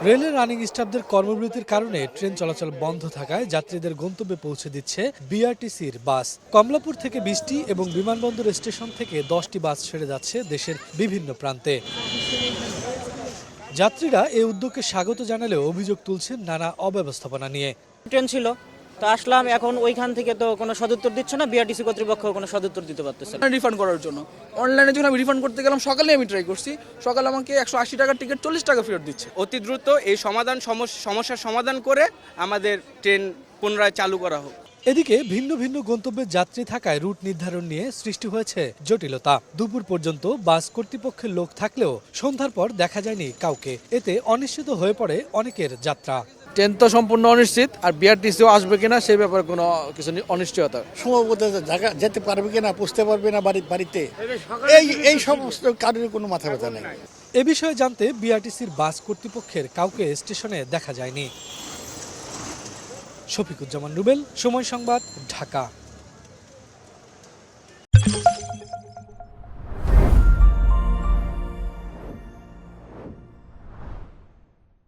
রেলের রানিং স্টাফদের কর্মবিরতির কারণে ট্রেন চলাচল বন্ধ থাকায় যাত্রীদের গন্তব্যে পৌঁছে দিচ্ছে বিআরটিসির বাস। কমলাপুর থেকে 20টি এবং বিমানবন্দর স্টেশন থেকে 10টি বাস ছেড়ে যাচ্ছে দেশের বিভিন্ন প্রান্তে। যাত্রীরা এই উদ্যোগকে স্বাগত জানালেও অভিযোগ তুলছেন নানা অব্যবস্থাপনা নিয়ে। ট্রেন ছিল তো আসলাম, এখন ওইখান থেকে তো কোনো সদুত্তর দিচ্ছে না, বিআরটিসি কর্তৃপক্ষ কোনো সদুত্তর দিতে পারতেছে না। রিফান্ড করার জন্য অনলাইনে যখন আমি রিফান্ড করতে গেলাম, সকালে আমি ট্রাই করছি, সকালে আমাকে 180 টাকার টিকিট 40 টাকা ফেরত দিচ্ছে। অতি দ্রুত এই সমস্যার সমাধান করে আমাদের ট্রেন পুনরায় চালু করা হোক। এদিকে ভিন্ন ভিন্ন গন্তব্যের যাত্রী থাকায় রুট নির্ধারণ নিয়ে সৃষ্টি হয়েছে জটিলতা। দুপুর পর্যন্ত বাস কর্তৃপক্ষের লোক থাকলেও সন্ধ্যার পর দেখা যায়নি কাউকে। এতে অনিশ্চিত হয়ে পড়ে অনেকের যাত্রা। ট্রেন তো সম্পূর্ণ অনিশ্চিত, আর বিআরটিসিও আসবে কিনা সেই ব্যাপারে কোনো কিছু অনিশ্চয়তা। সম্ভবত জায়গা যেতে পারবে কিনা, বুঝতে পারবে না বাড়িতে, এই সমস্ত কারণে কোনো মাথা ব্যথা নেই। এ বিষয়ে জানতে বিআরটিসির বাস কর্তৃপক্ষের কাউকে স্টেশনে দেখা যায়নি। শফিকুজ্জামান রুবেল, সময় সংবাদ, ঢাকা।